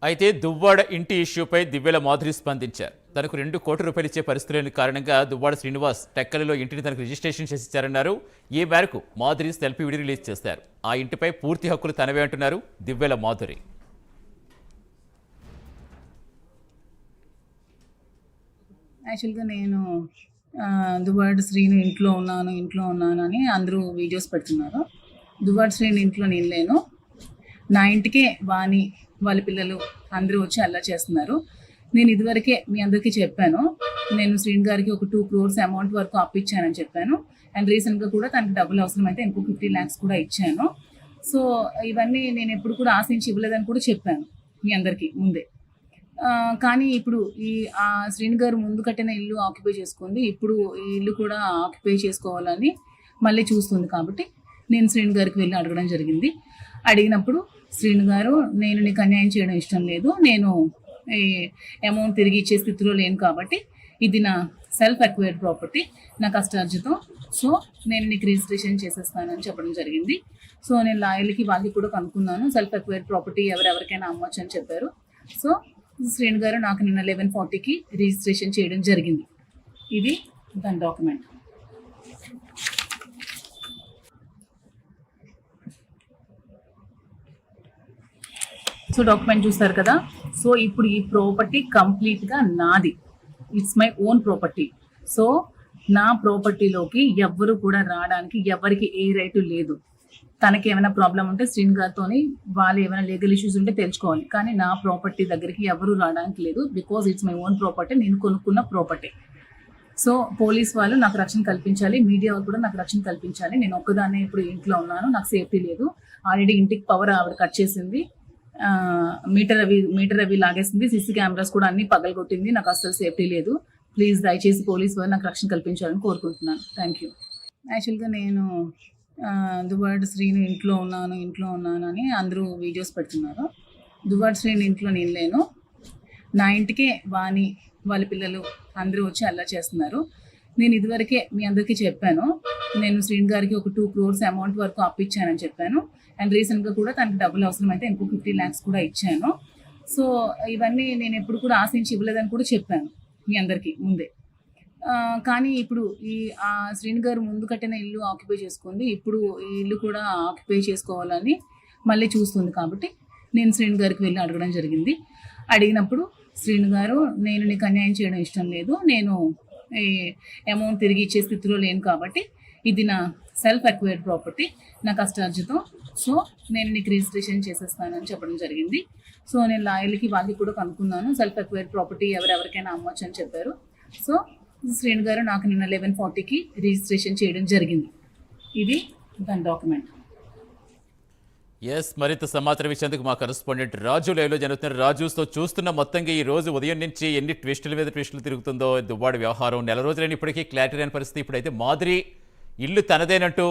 అయితే దువ్వాడ ఇంటి ఇష్యూపై దివ్యల మాధురి స్పందించారు. తనకు 2 కోట్ల రూపాయలు ఇచ్చే పరిస్థితి లేని కారణంగా దువ్వాడ శ్రీనివాస్ టెక్కలిలో ఇంటిని తనకు రిజిస్ట్రేషన్ చేసిచ్చారన్నారు. ఈ మేరకు మాధురి సెల్ఫీ వీడియో రిలీజ్ చేశారు. ఆ ఇంటిపై పూర్తి హక్కులు తనవే అంటున్నారు దివ్యల మాధురి. యాక్చువల్గా నేను దువ్వాడ శ్రీను ఇంట్లో ఉన్నాను అని అందరూ వీడియోస్ పెడుతున్నారు. దువ్వాడ శ్రీను ఇంట్లో నేను లేను. నా ఇంటికే వాణి వాళ్ళ పిల్లలు అందరూ వచ్చి అలా చేస్తున్నారు. నేను ఇదివరకే మీ అందరికీ చెప్పాను, నేను శ్రీను గారికి ఒక 2 crores అమౌంట్ వరకు అప్పిచ్చానని చెప్పాను. అండ్ రీసెంట్గా కూడా తనకి డబ్బులు అవసరమైతే ఇంకో 50 lakhs కూడా ఇచ్చాను. సో ఇవన్నీ నేను ఎప్పుడు కూడా ఆశించి ఇవ్వలేదని కూడా చెప్పాను మీ అందరికీ ముందే. కానీ ఇప్పుడు శ్రీను గారు ముందు కట్టిన ఇల్లు ఆక్యుపై చేసుకుంది, ఇప్పుడు ఈ ఇల్లు కూడా ఆక్యుపై చేసుకోవాలని మళ్ళీ చూస్తుంది. కాబట్టి నేను శ్రీను గారికి వెళ్ళి అడగడం జరిగింది. అడిగినప్పుడు శ్రీను గారు, నేను నీకు అన్యాయం చేయడం ఇష్టం లేదు, నేను ఈ అమౌంట్ తిరిగి ఇచ్చే స్థితిలో లేను, కాబట్టి ఇది నా సెల్ఫ్ అక్వైర్డ్ ప్రాపర్టీ, నా కష్టార్జితం, సో నేను నీకు రిజిస్ట్రేషన్ చేసేస్తానని చెప్పడం జరిగింది. సో నేను లాయర్లకి వాళ్ళకి కూడా కనుక్కున్నాను, సెల్ఫ్ అక్వైర్డ్ ప్రాపర్టీ ఎవరెవరికైనా అమ్మొచ్చు అని చెప్పారు. సో శ్రీను గారు నాకు నిన్న 11:40కి రిజిస్ట్రేషన్ చేయడం జరిగింది. ఇది దాని డాక్యుమెంట్. సో డాక్యుమెంట్ చూస్తారు కదా. సో ఇప్పుడు ఈ ప్రాపర్టీ కంప్లీట్గా నాది, it's my own property. So నా ప్రాపర్టీలోకి ఎవ్వరు కూడా రావడానికి ఎవరికి ఏ రైటు లేదు. తనకి ఏమైనా ప్రాబ్లం ఉంటే శ్రీను గారితో వాళ్ళు ఏమైనా లీగల్ ఇష్యూస్ ఉంటే తెలుసుకోవాలి, కానీ నా ప్రాపర్టీ దగ్గరికి ఎవరు రావడానికి లేదు. Because it's my own property, నేను కొనుక్కున్న ప్రాపర్టీ. సో పోలీస్ వాళ్ళు నాకు రక్షణ కల్పించాలి, మీడియా వాళ్ళు కూడా నాకు రక్షణ కల్పించాలి. నేను ఒక్కదాన్నే ఇప్పుడు ఇంట్లో ఉన్నాను, నాకు సేఫ్టీ లేదు. ఆల్రెడీ ఇంటికి పవర్ ఆవిడ కట్ చేసింది, మీటర్ అవి లాగేసింది, సీసీ కెమెరాస్ కూడా అన్ని పగలగొట్టింది. నాకు అసలు సేఫ్టీ లేదు. ప్లీజ్ దయచేసి పోలీస్ వాళ్ళు నాకు రక్షణ కల్పించాలని కోరుకుంటున్నాను. Thank you. యాక్చువల్గా నేను దువ్వాడ శ్రీను ఇంట్లో ఉన్నాను అని అందరూ వీడియోస్ పెడుతున్నారు. దువ్వాడ శ్రీను ఇంట్లో నేను లేను. నా ఇంటికే వాణి వాళ్ళ పిల్లలు అందరూ వచ్చి అలా చేస్తున్నారు. నేను ఇదివరకే మీ అందరికీ చెప్పాను, నేను శ్రీను గారికి ఒక 2 crores అమౌంట్ వరకు అప్పిచ్చానని చెప్పాను. అండ్ రీసెంట్గా కూడా తనకి డబ్బులు అవసరమైతే ఇంకో 50 lakhs కూడా ఇచ్చాను. సో ఇవన్నీ నేను ఎప్పుడు కూడా ఆశించి ఇవ్వలేదని కూడా చెప్పాను మీ అందరికీ ముందే. కానీ ఇప్పుడు శ్రీను గారు ముందు కట్టిన ఇల్లు ఆక్యుపై చేసుకుంది, ఇప్పుడు ఈ ఇల్లు కూడా ఆక్యుపై చేసుకోవాలని మళ్ళీ చూస్తుంది. కాబట్టి నేను శ్రీను గారికి వెళ్ళి అడగడం జరిగింది. అడిగినప్పుడు శ్రీను గారు, నేను నీకు అన్యాయం చేయడం ఇష్టం లేదు, నేను ఈ అమౌంట్ తిరిగి ఇచ్చే స్థితిలో లేను, కాబట్టి ఇది నా సెల్ఫ్ అక్వైర్డ్ ప్రాపర్టీ, నా కష్టార్జితం, సో నేను నీకు రిజిస్ట్రేషన్ చేసేస్తానని చెప్పడం జరిగింది. సో నేను లాయర్లకి వాళ్ళకి కూడా కనుక్కున్నాను, సెల్ఫ్ అక్వైర్డ్ ప్రాపర్టీ ఎవరెవరికైనా అమ్మొచ్చు అని చెప్పారు. సో శ్రీను గారు నాకు నిన్న 11:40కి రిజిస్ట్రేషన్ చేయడం జరిగింది. ఇది దాని డాక్యుమెంట్. మరింత సమాచారం ఇచ్చేందుకు మా కరెస్పాండెంట్ రాజు లైవ్లో జరుగుతున్నారు. రాజుతో చూస్తున్న మొత్తంగా ఈ రోజు ఉదయం నుంచి ఎన్ని ట్విస్టుల మీద ట్విస్టులు తిరుగుతుందో దువ్వాడ వ్యవహారం. నెల రోజులైన ఇప్పటికీ క్లారిటీ లేని పరిస్థితి. ఇప్పుడైతే మాధురి ఇల్లు తనదేనంటూ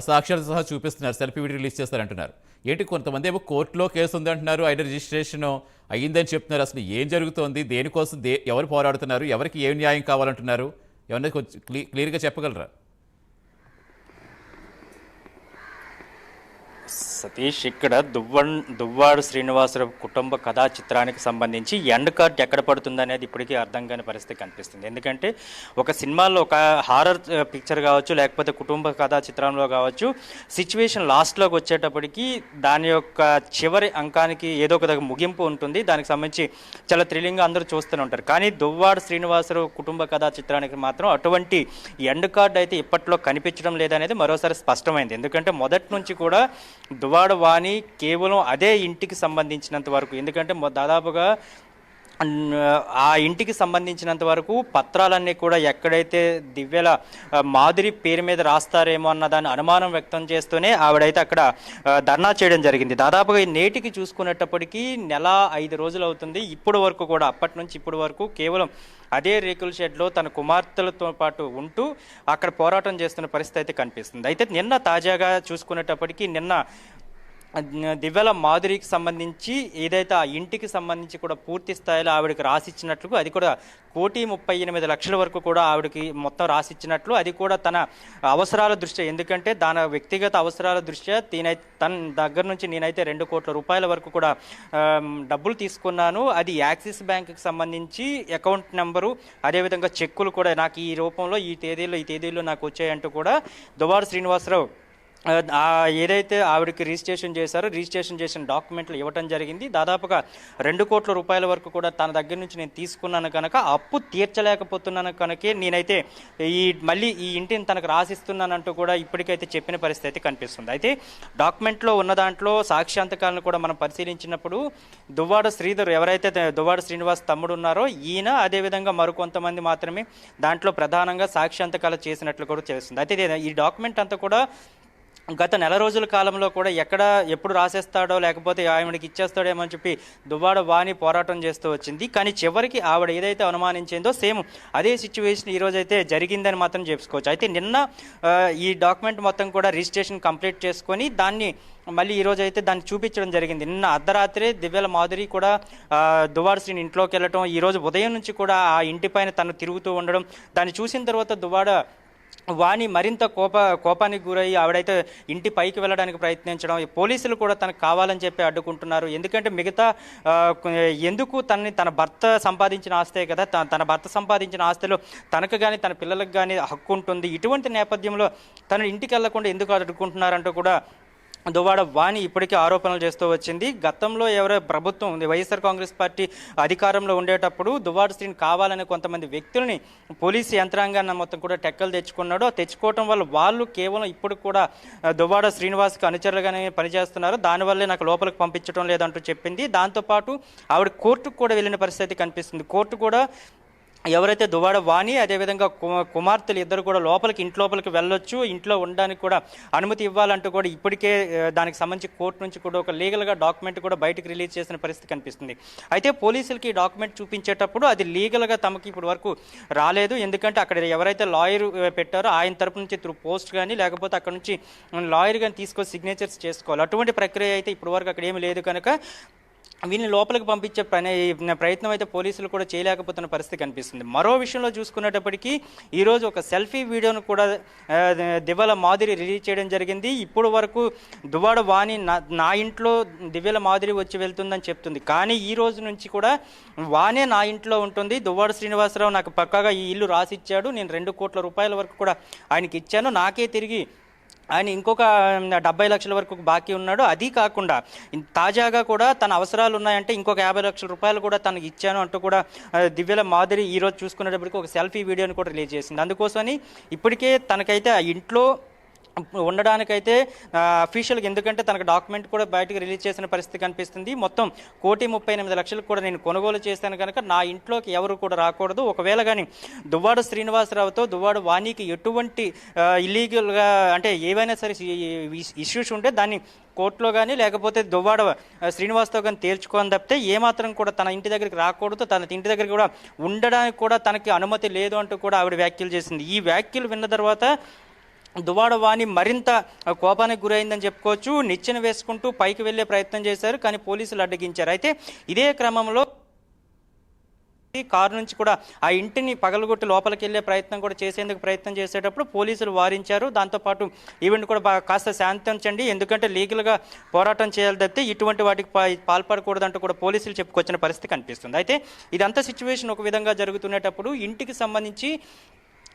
సాక్ష్యాలు సహా చూపిస్తున్నారు, సెల్ఫీ వీడియో రిలీజ్ చేస్తారంటున్నారు. ఏంటి, కొంతమంది ఏమో కోర్టులో కేసు ఉంది అంటున్నారు, అయిన రిజిస్ట్రేషన్ అయ్యిందని చెప్తున్నారు. అసలు ఏం జరుగుతోంది, దేనికోసం ఎవరు పోరాడుతున్నారు, ఎవరికి ఏం న్యాయం కావాలంటున్నారు, ఏమన్నా కొంచెం క్లియర్గా చెప్పగలరా? సతీష్, ఇక్కడ దువ్వాడు శ్రీనివాసరావు కుటుంబ కథా చిత్రానికి సంబంధించి ఎండ్ కార్డ్ ఎక్కడ పడుతుంది అనేది ఇప్పటికీ అర్థం కాని పరిస్థితి కనిపిస్తుంది. ఎందుకంటే ఒక సినిమాలో ఒక హారర్ పిక్చర్ కావచ్చు, లేకపోతే కుటుంబ కథా చిత్రంలో కావచ్చు, సిచ్యువేషన్ లాస్ట్లోకి వచ్చేటప్పటికి దాని యొక్క చివరి అంకానికి ఏదో ఒక ముగింపు ఉంటుంది. దానికి సంబంధించి చాలా థ్రిల్లింగ్గా అందరూ చూస్తూనే ఉంటారు. కానీ దువ్వాడు శ్రీనివాసరావు కుటుంబ కథా చిత్రానికి మాత్రం అటువంటి ఎండ్ కార్డ్ అయితే ఇప్పట్లో కనిపించడం లేదనేది మరోసారి స్పష్టమైంది. ఎందుకంటే మొదటి నుంచి కూడా దువ్వాడ వాణి కేవలం అదే ఇంటికి సంబంధించినంత వరకు, ఎందుకంటే దాదాపుగా ఆ ఇంటికి సంబంధించినంత వరకు పత్రాలన్నీ కూడా ఎక్కడైతే దివ్యల మాధురి పేరు మీద రాస్తారేమో అన్న దాన్ని అనుమానం వ్యక్తం చేస్తూనే ఆవిడైతే అక్కడ ధర్నా చేయడం జరిగింది. దాదాపుగా నేటికి చూసుకునేటప్పటికీ నెల 5 రోజులు అవుతుంది. ఇప్పటి వరకు కూడా, అప్పటి నుంచి ఇప్పటి వరకు కేవలం అదే రేకుల షెడ్లో తన కుమార్తెలతో పాటు ఉంటూ అక్కడ పోరాటం చేస్తున్న పరిస్థితి అయితే కనిపిస్తుంది. అయితే నిన్న తాజాగా చూసుకునేటప్పటికీ నిన్న దివ్యల మాధురికి సంబంధించి ఏదైతే ఆ ఇంటికి సంబంధించి కూడా పూర్తి స్థాయిలో ఆవిడకి రాసిచ్చినట్లు, అది కూడా 1,38,00,000 వరకు కూడా ఆవిడకి మొత్తం రాసిచ్చినట్లు, అది కూడా తన అవసరాల దృష్ట్యా, ఎందుకంటే దాని వ్యక్తిగత అవసరాల దృష్ట్యా తన దగ్గర నుంచి నేనైతే 2 కోట్ల రూపాయల వరకు కూడా డబ్బులు తీసుకున్నాను. అది యాక్సిస్ బ్యాంకుకి సంబంధించి అకౌంట్ నెంబరు, అదేవిధంగా చెక్కులు కూడా నాకు ఈ రూపంలో ఈ తేదీల్లో నాకు వచ్చాయంటూ కూడా దువ్వాడ శ్రీనివాసరావు ఏదైతే ఆవిడకి రిజిస్ట్రేషన్ చేసిన డాక్యుమెంట్లు ఇవ్వటం జరిగింది. దాదాపుగా 2 కోట్ల రూపాయల వరకు కూడా తన దగ్గర నుంచి నేను తీసుకున్నాను కనుక, అప్పు తీర్చలేకపోతున్నాను కనుకే నేనైతే మళ్ళీ ఈ ఇంటిని తనకు రాసిస్తున్నానంటూ కూడా ఇప్పటికైతే చెప్పిన పరిస్థితి కనిపిస్తుంది. అయితే డాక్యుమెంట్లో ఉన్న దాంట్లో సాక్ష్యాంతకాలను కూడా మనం పరిశీలించినప్పుడు దువ్వాడ శ్రీధర్, ఎవరైతే దువ్వాడ శ్రీనివాస్ తమ్ముడు ఉన్నారో ఈయన, అదేవిధంగా మరికొంతమంది మాత్రమే దాంట్లో ప్రధానంగా సాక్ష్యాంతకాలు చేసినట్లు కూడా తెలుస్తుంది. అయితే ఈ డాక్యుమెంట్ అంతా కూడా గత నెల రోజుల కాలంలో కూడా ఎప్పుడు రాసేస్తాడో లేకపోతే ఆవిడకి ఇచ్చేస్తాడేమో అని చెప్పి దువ్వాడ వాణి పోరాటం చేస్తూ వచ్చింది. కానీ చివరికి ఆవిడ ఏదైతే అనుమానించిందో సేమ్ అదే సిచ్యువేషన్ ఈరోజైతే జరిగిందని మాత్రం చెప్పుకోవచ్చు. అయితే నిన్న ఈ డాక్యుమెంట్ మొత్తం కూడా రిజిస్ట్రేషన్ కంప్లీట్ చేసుకొని దాన్ని మళ్ళీ ఈరోజు అయితే దాన్ని చూపించడం జరిగింది. నిన్న అర్ధరాత్రి దివ్యల మాధురి కూడా దువ్వాడ శ్రీని ఇంట్లోకి వెళ్ళటం, ఈరోజు ఉదయం నుంచి కూడా ఆ ఇంటిపైన తను తిరుగుతూ ఉండడం, దాన్ని చూసిన తర్వాత దువ్వాడ వాణి మరింత కోపానికి గురయ్యి ఆవిడైతే ఇంటి పైకి వెళ్ళడానికి ప్రయత్నించడం, పోలీసులు కూడా తనకు కావాలని చెప్పి అడ్డుకుంటున్నారు. ఎందుకంటే ఎందుకు తన భర్త సంపాదించిన ఆస్తే కదా, తన భర్త సంపాదించిన ఆస్తిలో తనకు కానీ తన పిల్లలకు కానీ హక్కు ఉంటుంది. ఇటువంటి నేపథ్యంలో తన ఇంటికి వెళ్లకుండా ఎందుకు అడ్డుకుంటున్నారంటూ కూడా దువ్వాడ వాణి ఇప్పటికీ ఆరోపణలు చేస్తూ వచ్చింది. గతంలో ప్రభుత్వం వైఎస్ఆర్ కాంగ్రెస్ పార్టీ అధికారంలో ఉండేటప్పుడు దువ్వాడ శ్రీని కావాలని కొంతమంది వ్యక్తుల్ని పోలీసు యంత్రాంగాన్ని మొత్తం కూడా టెక్కలు తెచ్చుకోవటం వల్ల వాళ్ళు కేవలం ఇప్పుడు కూడా దువ్వాడ శ్రీనివాస్కి అనుచరులుగానే పనిచేస్తున్నారు, దానివల్లే నాకు లోపలికి పంపించడం లేదంటూ చెప్పింది. దాంతోపాటు ఆవిడ కోర్టుకు కూడా వెళ్ళిన పరిస్థితి కనిపిస్తుంది. కోర్టు కూడా ఎవరైతే దువ్వాడ వాణి అదేవిధంగా కుమార్తెలు ఇద్దరు కూడా ఇంటి లోపలికి వెళ్ళొచ్చు, ఇంట్లో ఉండడానికి కూడా అనుమతి ఇవ్వాలంటూ కూడా ఇప్పటికే దానికి సంబంధించి కోర్టు నుంచి కూడా ఒక లీగల్గా డాక్యుమెంట్ కూడా బయటకు రిలీజ్ చేసిన పరిస్థితి కనిపిస్తుంది. అయితే పోలీసులకి ఈ డాక్యుమెంట్ చూపించేటప్పుడు అది లీగల్గా తమకి ఇప్పటి వరకు రాలేదు. ఎందుకంటే అక్కడ ఎవరైతే లాయర్ పెట్టారో ఆయన తరపు నుంచి త్రూ పోస్ట్ కానీ లేకపోతే అక్కడ నుంచి లాయర్ కానీ తీసుకొని సిగ్నేచర్స్ చేసుకోవాలి. అటువంటి ప్రక్రియ అయితే ఇప్పటి వరకు అక్కడ ఏమీ లేదు కనుక వీళ్ళని లోపలికి పంపించే ప్రయత్నం అయితే పోలీసులు కూడా చేయలేకపోతున్న పరిస్థితి కనిపిస్తుంది. మరో విషయంలో చూసుకునేటప్పటికీ ఈరోజు ఒక సెల్ఫీ వీడియోను కూడా దివ్యల మాధురి రిలీజ్ చేయడం జరిగింది. ఇప్పుడు వరకు దువ్వాడ వాణి నా ఇంట్లో దివ్యల మాధురి వచ్చి వెళ్తుందని చెప్తుంది, కానీ ఈ రోజు నుంచి కూడా వాణే నా ఇంట్లో ఉంటుంది. దువ్వాడ శ్రీనివాసరావు నాకు పక్కాగా ఈ ఇల్లు రాసిచ్చాడు, నేను 2 కోట్ల రూపాయల వరకు కూడా ఆయనకి ఇచ్చాను, నాకే తిరిగి ఆయన ఇంకొక 70 లక్షల వరకు బాకీ ఉన్నాడు. అది కాకుండా తాజాగా కూడా తన అవసరాలు ఉన్నాయంటే ఇంకొక 50 లక్షల రూపాయలు కూడా తనకి ఇచ్చాను అంటూ కూడా దివ్యల మాధురి ఈరోజు చూసుకునేటప్పటికి ఒక సెల్ఫీ వీడియోని కూడా రిలీజ్ చేసింది. అందుకోసమని ఇప్పటికే తనకైతే ఆ ఇంట్లో ఉండడానికైతే అఫీషియల్గా, ఎందుకంటే తనకు డాక్యుమెంట్ కూడా బయటకు రిలీజ్ చేసిన పరిస్థితి కనిపిస్తుంది. మొత్తం 1,38,00,000 కూడా నేను కొనుగోలు చేశాను కనుక నా ఇంట్లోకి ఎవరు కూడా రాకూడదు. ఒకవేళ కానీ దువ్వాడ శ్రీనివాసరావుతో దువ్వాడ వాణికి ఎటువంటి ఇల్లీగల్గా అంటే ఏవైనా సరే ఇష్యూస్ ఉంటే దాన్ని కోర్టులో కానీ లేకపోతే దువ్వాడ శ్రీనివాస్తో కానీ తేల్చుకొని తప్పితే ఏమాత్రం కూడా తన ఇంటి దగ్గరికి రాకూడదు, తన ఇంటి దగ్గరికి కూడా ఉండడానికి కూడా తనకి అనుమతి లేదు అంటూ కూడా ఆవిడ వ్యాఖ్యలు చేసింది. ఈ వ్యాఖ్యలు విన్న తర్వాత దువ్వాడ వాణి మరింత కోపానికి గురైందని చెప్పుకోవచ్చు. నిచ్చెన వేసుకుంటూ పైకి వెళ్లే ప్రయత్నం చేశారు, కానీ పోలీసులు అడ్డగించారు. అయితే ఇదే క్రమంలో కారు నుంచి కూడా ఆ ఇంటిని పగలగొట్టి లోపలికి వెళ్ళే ప్రయత్నం కూడా ప్రయత్నం చేసేటప్పుడు పోలీసులు వారించారు. దాంతోపాటు ఈవెంట్ కూడా కాస్త శాంతించండి, ఎందుకంటే లీగల్గా పోరాటం చేయాలి తప్పితే ఇటువంటి వాటికి పాల్పడకూడదంటూ కూడా పోలీసులు చెప్పుకొచ్చిన పరిస్థితి కనిపిస్తుంది. అయితే ఇదంతా సిచ్యువేషన్ ఒక విధంగా జరుగుతున్నప్పుడు ఇంటికి సంబంధించి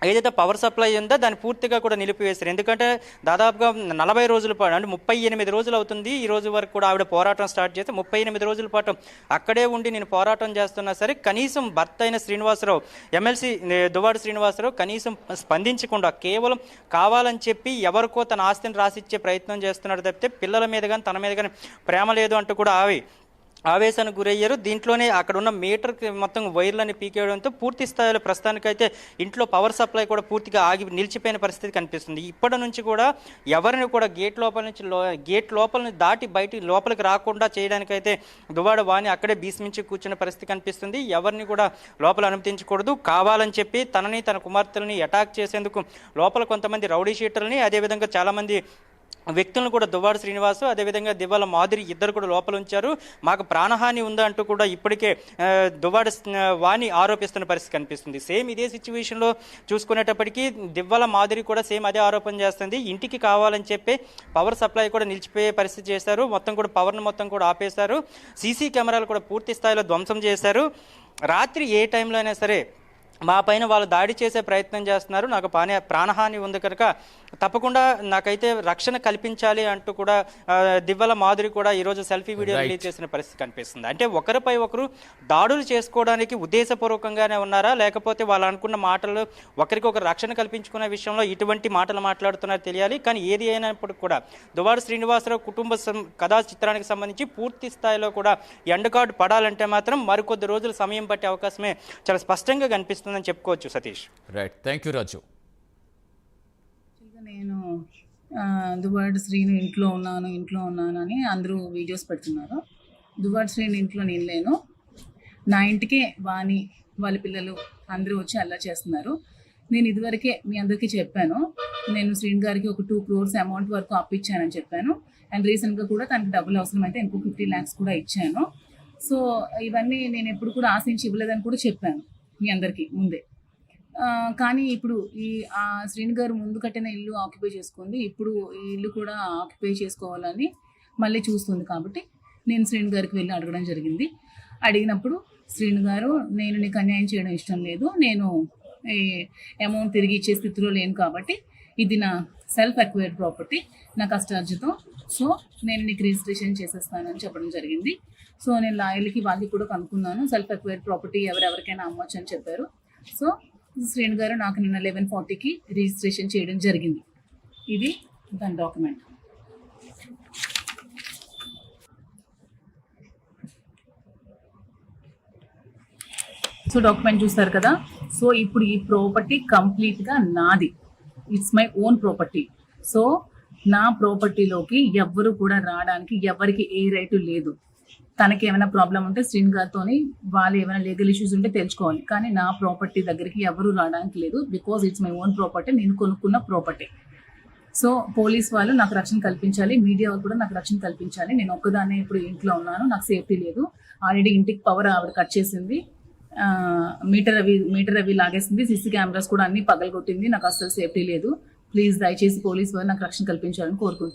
ఏదైతే పవర్ సప్లై ఉందో దాన్ని పూర్తిగా కూడా నిలిపివేశారు. ఎందుకంటే దాదాపుగా 40 రోజుల పాటు అంటే 38 రోజులు అవుతుంది ఈ రోజు వరకు కూడా ఆవిడ పోరాటం స్టార్ట్ చేస్తే 38 రోజుల పాటు అక్కడే ఉండి నేను పోరాటం చేస్తున్నా సరే కనీసం భర్త అయిన శ్రీనివాసరావు, ఎమ్మెల్సీ దువ్వాడ శ్రీనివాసరావు కనీసం స్పందించకుండా కేవలం కావాలని చెప్పి ఎవరికో తన ఆస్తిని రాసిచ్చే ప్రయత్నం చేస్తున్నాడు తప్పితే పిల్లల మీద కానీ తన మీద కానీ ప్రేమ లేదు అంటూ కూడా ఆవేశానికి గురయ్యారు. దీంట్లోనే అక్కడ ఉన్న మీటర్కి మొత్తం వైర్లని పీకేయడంతో పూర్తి స్థాయిలో ప్రస్తుతానికైతే ఇంట్లో పవర్ సప్లై కూడా పూర్తిగా నిలిచిపోయిన పరిస్థితి కనిపిస్తుంది. ఇప్పటి నుంచి కూడా ఎవరిని కూడా గేట్ లోపల దాటి లోపలికి రాకుండా చేయడానికైతే దువ్వాడ వాణి అక్కడే భీష్మించి కూర్చున్న పరిస్థితి కనిపిస్తుంది. ఎవరిని కూడా లోపల అనుమతించకూడదు, కావాలని చెప్పి తన కుమార్తెలని అటాక్ చేసేందుకు లోపల కొంతమంది రౌడీ షీటర్ని అదేవిధంగా చాలామంది వ్యక్తులను కూడా దువ్వాడ శ్రీనివాసు అదేవిధంగా దివ్వాల మాధురి ఇద్దరు కూడా లోపల ఉంచారు. మాకు ప్రాణహాని ఉందా అంటూ కూడా ఇప్పటికే దువ్వాడ వాణి ఆరోపిస్తున్న పరిస్థితి కనిపిస్తుంది. సేమ్ ఇదే సిచ్యువేషన్లో చూసుకునేటప్పటికీ దివ్వాల మాధురి కూడా సేమ్ అదే ఆరోపణ చేస్తుంది. ఇంటికి కావాలని చెప్పి పవర్ సప్లై కూడా నిలిచిపోయే పరిస్థితి చేశారు. మొత్తం కూడా పవర్ను మొత్తం కూడా ఆపేశారు. సీసీ కెమెరాలు కూడా పూర్తి స్థాయిలో ధ్వంసం చేశారు. రాత్రి ఏ టైంలో అయినా సరే మా పైన వాళ్ళు దాడి చేసే ప్రయత్నం చేస్తున్నారు, నాకు ప్రాణహాని ఉంది కనుక తప్పకుండా నాకైతే రక్షణ కల్పించాలి అంటూ కూడా దివ్వల మాధురి కూడా ఈరోజు సెల్ఫీ వీడియో రిలీజ్ చేసిన పరిస్థితి కనిపిస్తుంది. అంటే ఒకరిపై ఒకరు దాడులు చేసుకోవడానికి ఉద్దేశపూర్వకంగానే ఉన్నారా, లేకపోతే వాళ్ళు అనుకున్న మాటలు ఒకరికొకరు రక్షణ కల్పించుకునే విషయంలో ఇటువంటి మాటలు మాట్లాడుతున్నారో తెలియాలి. కానీ ఏది అయినప్పటికీ కూడా దువ్వాడ శ్రీనివాసరావు కుటుంబ కథా చిత్రానికి సంబంధించి పూర్తి స్థాయిలో కూడా ఎండ్ కార్డు పడాలంటే మాత్రం మరికొద్ది రోజులు సమయం పట్టే అవకాశమే చాలా స్పష్టంగా కనిపిస్తుందని చెప్పుకోవచ్చు. సతీష్. రైట్, థ్యాంక్ యూ రాజు. నేను దువ్వాడ శ్రీను ఇంట్లో ఉన్నాను అని అందరూ వీడియోస్ పెడుతున్నారు. దువ్వాడ శ్రీను ఇంట్లో నేను లేను. నా ఇంటికే వాణి వాళ్ళ పిల్లలు అందరూ వచ్చి అలా చేస్తున్నారు. నేను ఇదివరకే మీ అందరికీ చెప్పాను, నేను శ్రీను గారికి ఒక 2 crores అమౌంట్ వరకు అప్పిచ్చానని చెప్పాను. అండ్ రీసెంట్గా కూడా తనకి డబ్బులు అవసరమైతే ఇంకో 50 lakhs కూడా ఇచ్చాను. సో ఇవన్నీ నేను ఎప్పుడు కూడా ఆశించి ఇవ్వలేదని కూడా చెప్పాను మీ అందరికీ ముందే. కానీ ఇప్పుడు శ్రీను గారు ముందు కట్టిన ఇల్లు ఆక్యుపై చేసుకుంది, ఇప్పుడు ఈ ఇల్లు కూడా ఆక్యుపై చేసుకోవాలని మళ్ళీ చూస్తుంది. కాబట్టి నేను శ్రీను గారికి వెళ్ళి అడగడం జరిగింది. అడిగినప్పుడు శ్రీను గారు, నేను నీకు అన్యాయం చేయడం ఇష్టం లేదు, నేను ఈ అమౌంట్ తిరిగి ఇచ్చే స్థితిలో లేను, కాబట్టి ఇది నా సెల్ఫ్ అక్వైర్డ్ ప్రాపర్టీ, నా కష్టార్జితం, సో నేను నీకు రిజిస్ట్రేషన్ చేసేస్తానని చెప్పడం జరిగింది. సో నేను లాయర్లకి వాళ్ళకి కూడా కనుక్కున్నాను, సెల్ఫ్ అక్వైర్డ్ ప్రాపర్టీ ఎవరెవరికైనా అమ్మొచ్చు అని చెప్పారు. సో శ్రీను గారు నాకు నిన్న 11:40కి రిజిస్ట్రేషన్ చేయడం జరిగింది. ఇది దాని డాక్యుమెంట్. సో డాక్యుమెంట్ చూస్తారు కదా. సో ఇప్పుడు ఈ ప్రాపర్టీ కంప్లీట్గా నాది, it's my own property. So నా ప్రాపర్టీలోకి ఎవ్వరు కూడా రావడానికి ఎవరికి ఏ రైటు లేదు. తనకి ఏమైనా ప్రాబ్లం ఉంటే శ్రీను గారితో వాళ్ళు ఏమైనా లీగల్ ఇష్యూస్ ఉంటే తెలుసుకోవాలి, కానీ నా ప్రాపర్టీ దగ్గరికి ఎవరు రావడానికి లేదు. Because it's my own property, నేను కొనుక్కున్న ప్రాపర్టీ. సో పోలీస్ వాళ్ళు నాకు రక్షణ కల్పించాలి, మీడియా వాళ్ళు కూడా నాకు రక్షణ కల్పించాలి. నేను ఒక్కదాన్నే ఇప్పుడు ఇంట్లో ఉన్నాను, నాకు సేఫ్టీ లేదు. ఆల్రెడీ ఇంటికి పవర్ ఆవిడ కట్ చేసింది, మీటర్ అవి లాగేసింది, సీసీ కెమెరాస్ కూడా అన్ని పగలగొట్టింది. నాకు అసలు సేఫ్టీ లేదు. ప్లీజ్ దయచేసి పోలీస్ వాళ్ళు నాకు రక్షణ కల్పించాలని కోరుకుంటున్నాను.